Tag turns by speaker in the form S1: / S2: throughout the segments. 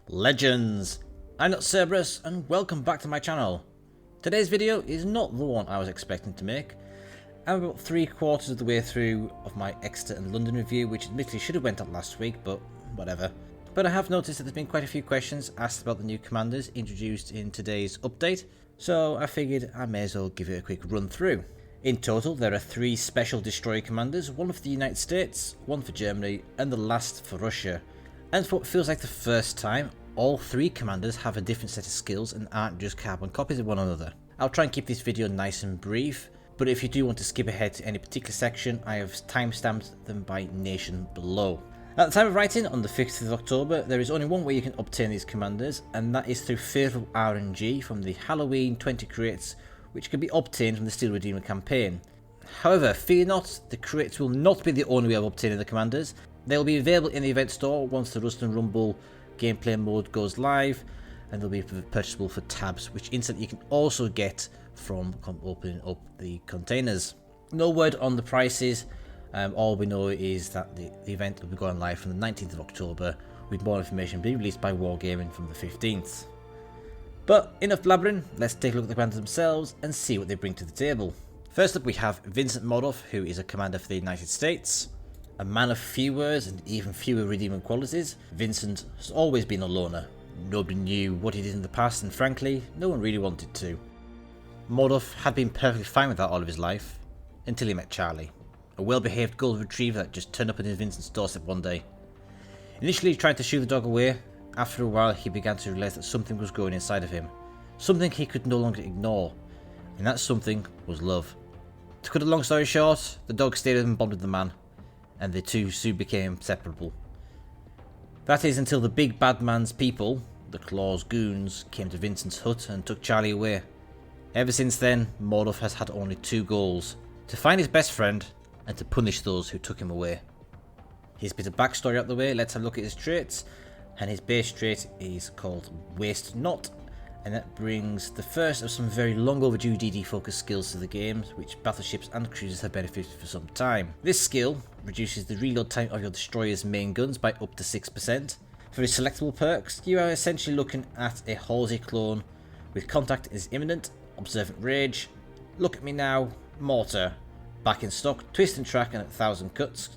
S1: Legends! I'm not Cerberus and welcome back to my channel. Today's video is not the one I was expecting to make. I'm about 3/4 of the way through of my Exeter and London review, which admittedly should have went up last week, but whatever. But I have noticed that there's been quite a few questions asked about the new commanders introduced in today's update, so I figured I may as well give it a quick run through. In total, there are 3 special destroyer commanders, one for the United States, one for Germany, and the last for Russia. And for what feels like the first time, all 3 commanders have a different set of skills and aren't just carbon copies of one another. I'll try and keep this video nice and brief, but if you do want to skip ahead to any particular section, I have timestamped them by nation below. At the time of writing, on the 5th of October, there is only one way you can obtain these commanders, and that is through favourable RNG from the Halloween 20 crates, which can be obtained from the Steel Redeemer campaign. However, fear not, the crates will not be the only way of obtaining the commanders. They will be available in the event store once the Rust and Rumble gameplay mode goes live, and they'll be purchasable for tabs, which instantly you can also get from opening up the containers. No word on the prices, all we know is that the event will be going live from the 19th of October, with more information being released by Wargaming from the 15th. But enough blabbering, let's take a look at the commanders themselves and see what they bring to the table. First up we have Vincent Mordoff, who is a commander for the United States. A man of few words and even fewer redeeming qualities, Vincent has always been a loner. Nobody knew what he did in the past, and frankly, no one really wanted to. Mordoff had been perfectly fine with that all of his life, until he met Charlie, a well-behaved golden retriever that just turned up on Vincent's doorstep one day. Initially he tried to shoo the dog away. After a while he began to realise that something was growing inside of him, something he could no longer ignore, and that something was love. To cut a long story short, the dog stayed with him and bonded with the man, and the two soon became inseparable. That is until the big bad man's people, the Claw's goons, came to Vincent's hut and took Charlie away. Ever since then, Mordoff has had only 2 goals: to find his best friend and to punish those who took him away. His bit of backstory out the way, let's have a look at his traits, and his base trait is called Waste Not, and that brings the first of some very long overdue DD focused skills to the game, which battleships and cruisers have benefited for some time. This skill reduces the reload time of your destroyer's main guns by up to 6%. For his selectable perks, you are essentially looking at a Halsey clone with contact is imminent, observant rage, look at me now, mortar, back in stock, twist and track and 1,000 cuts,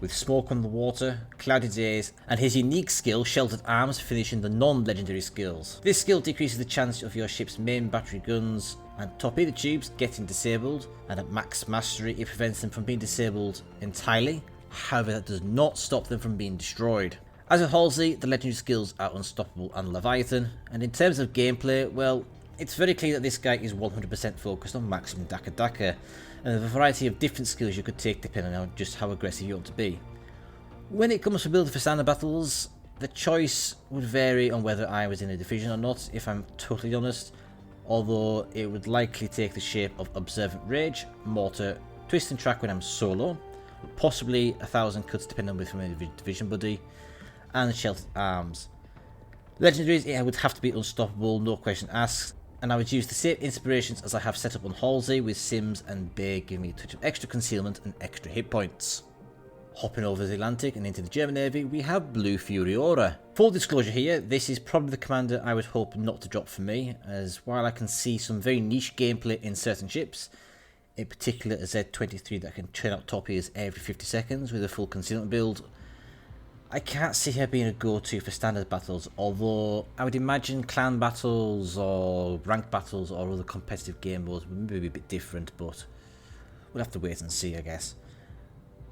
S1: with smoke on the water, cloudy days, and his unique skill, Sheltered Arms, finishing the non-legendary skills. This skill decreases the chance of your ship's main battery guns and torpedo tubes getting disabled, and at max mastery it prevents them from being disabled entirely. However, that does not stop them from being destroyed. As with Halsey, the legendary skills are Unstoppable and Leviathan, and in terms of gameplay, well, it's very clear that this guy is 100% focused on maximum Daka Daka, and a variety of different skills you could take depending on just how aggressive you want to be. When it comes to building for standard battles, the choice would vary on whether I was in a division or not, if I'm totally honest, although it would likely take the shape of Observant Rage, Mortar, Twist and Track when I'm solo, possibly 1,000 cuts depending on which my division buddy, and Sheltered Arms. Legendaries, it would have to be Unstoppable, no question asked, and I would use the same inspirations as I have set up on Halsey, with Sims and Bay giving me a touch of extra concealment and extra hit points. Hopping over the Atlantic and into the German Navy, we have Blue Furiora. Full disclosure here, this is probably the commander I would hope not to drop for me, as while I can see some very niche gameplay in certain ships, in particular a Z-23 that can turn out torpedoes every 50 seconds with a full concealment build, I can't see her being a go-to for standard battles, although I would imagine clan battles or ranked battles or other competitive game modes would maybe be a bit different, but we'll have to wait and see, I guess.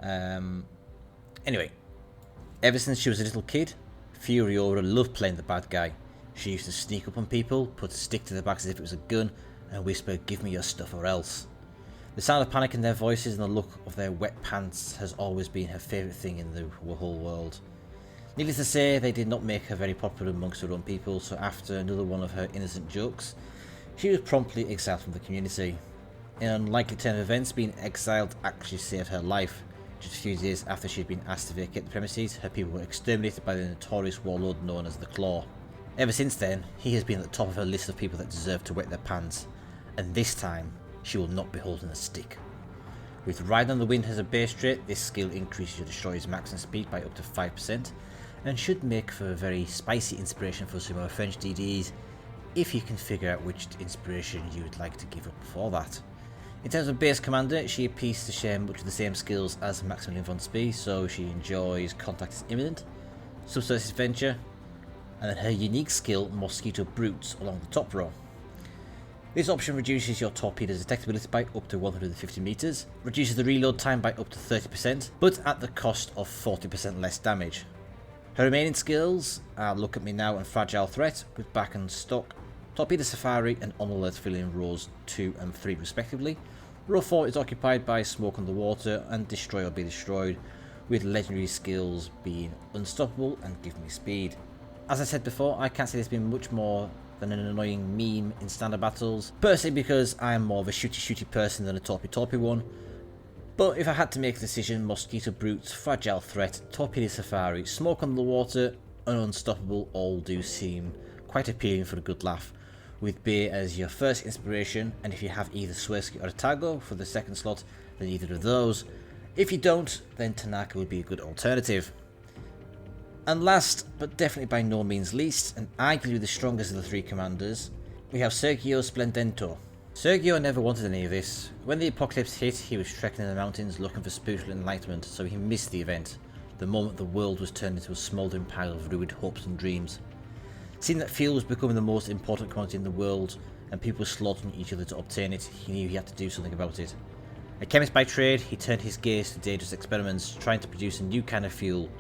S1: Anyway, ever since she was a little kid, Furiora loved playing the bad guy. She used to sneak up on people, put a stick to their backs as if it was a gun, and whisper, "Give me your stuff or else." The sound of panic in their voices and the look of their wet pants has always been her favourite thing in the whole world. Needless to say, they did not make her very popular amongst her own people, so after another one of her innocent jokes, she was promptly exiled from the community. In an unlikely turn of events, being exiled actually saved her life. Just a few days after she had been asked to vacate the premises, her people were exterminated by the notorious warlord known as the Claw. Ever since then, he has been at the top of her list of people that deserve to wet their pants, and this time, she will not be holding a stick. With Ride on the Wind as a base trait, this skill increases your destroyer's maximum speed by up to 5%, and should make for a very spicy inspiration for some of our French DDs if you can figure out which inspiration you would like to give up for that. In terms of base commander, she appears to share much of the same skills as Maximilian von Spee, so she enjoys Contact is Imminent, Subsurface Venture, and then her unique skill, Mosquito Brutes, along the top row. This option reduces your torpedo's detectability by up to 150 meters, reduces the reload time by up to 30%, but at the cost of 40% less damage. Her remaining skills are Look at Me Now and Fragile Threat, with back and stock, Torpedo Safari and On Alert filling in rows 2 and 3 respectively. Row 4 is occupied by Smoke on the Water and Destroy or Be Destroyed, with legendary skills being Unstoppable and Give Me Speed. As I said before, I can't say there's been much more than an annoying meme in standard battles, personally because I am more of a shooty person than a torpy one. But if I had to make a decision, Mosquito Brutes, Fragile Threat, Torpedo Safari, Smoke on the Water and Unstoppable all do seem quite appealing for a good laugh, with Bay as your first inspiration, and if you have either Swirsky or Otago for the second slot, then either of those. If you don't, then Tanaka would be a good alternative. And last, but definitely by no means least, and arguably the strongest of the three commanders, we have Sergio Splendento. Sergio never wanted any of this. When the apocalypse hit, he was trekking in the mountains looking for spiritual enlightenment, so he missed the event, the moment the world was turned into a smouldering pile of ruined hopes and dreams. Seeing that fuel was becoming the most important commodity in the world, and people were slaughtering each other to obtain it, he knew he had to do something about it. A chemist by trade, he turned his gaze to dangerous experiments, trying to produce a new kind of fuel,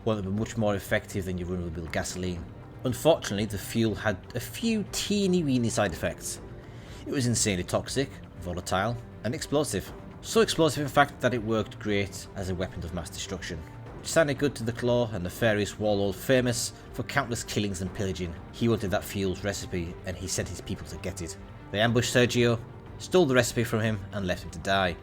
S1: one that would be much more effective than your run-of-the-mill gasoline. Unfortunately, the fuel had a few teeny-weeny side effects. It was insanely toxic, volatile, and explosive. So explosive in fact that it worked great as a weapon of mass destruction, which sounded good to the Claw, a nefarious warlord famous for countless killings and pillaging. He wanted that fuel's recipe, and he sent his people to get it. They ambushed Sergio, stole the recipe from him, and left him to die.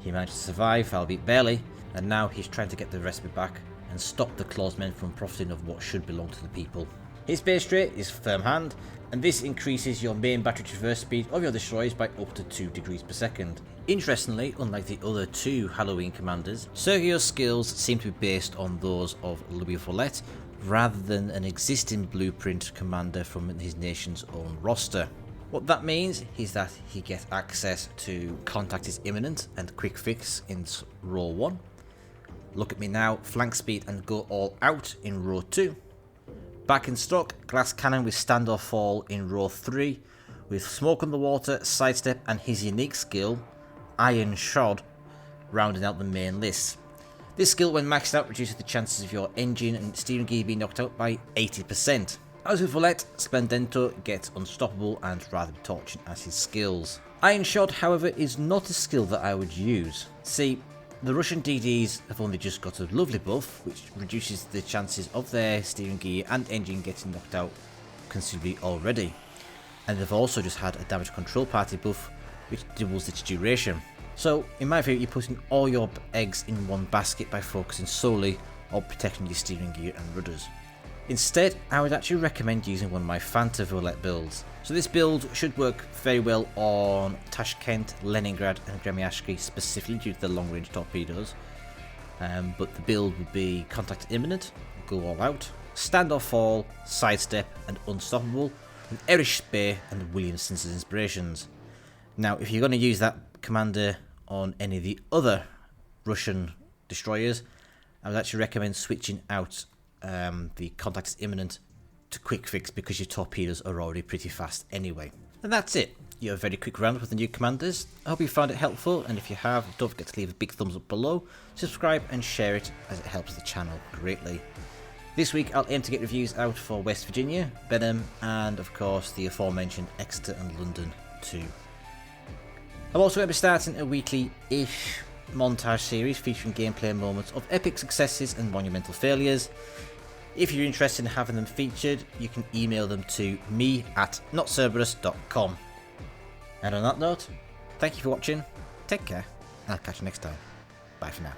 S1: He managed to survive, albeit barely, and now he's trying to get the recipe back and stop the Claw's men from profiting of what should belong to the people. His base trait is Firm Hand, and this increases your main battery traverse speed of your destroyers by up to 2 degrees per second. Interestingly, unlike the other two Halloween commanders, Sergio's skills seem to be based on those of Louis Follette, rather than an existing blueprint commander from his nation's own roster. What that means is that he gets access to Contact is Imminent and Quick Fix in row 1, Look at Me Now, Flank Speed and Go All Out in row 2, back in stock, Glass Cannon with Stand or Fall in row 3, with Smoke on the Water, Sidestep and his unique skill, Iron Shod, rounding out the main list. This skill, when maxed out, reduces the chances of your engine and steering gear being knocked out by 80%. As with Follette, Splendento gets Unstoppable and Rather Torching as his skills. Iron Shod, however, is not a skill that I would use. See, the Russian DDs have only just got a lovely buff, which reduces the chances of their steering gear and engine getting knocked out considerably already. And they've also just had a damage control party buff, which doubles its duration. So, in my view, you're putting all your eggs in one basket by focusing solely on protecting your steering gear and rudders. Instead, I would actually recommend using one of my Fanta Volette builds. So this build should work very well on Tashkent, Leningrad and Gremyashki, specifically due to the long range torpedoes. But the build would be Contact Imminent, Go All Out, Stand or Fall, Sidestep and Unstoppable, with Erich Speer and Williamson's inspirations. Now, if you're going to use that commander on any of the other Russian destroyers, I would actually recommend switching out the Contact is Imminent to Quick Fix, because your torpedoes are already pretty fast anyway. And that's it. Your very quick round with the new commanders. I hope you found it helpful, and if you have, don't forget to leave a big thumbs up below, subscribe and share it, as it helps the channel greatly. This week I'll aim to get reviews out for West Virginia, Benham, and of course the aforementioned Exeter and London too. I'm also going to be starting a weekly-ish montage series featuring gameplay moments of epic successes and monumental failures. If you're interested in having them featured, you can email them to me@notcerberus.com. And on that note, thank you for watching, take care, and I'll catch you next time. Bye for now.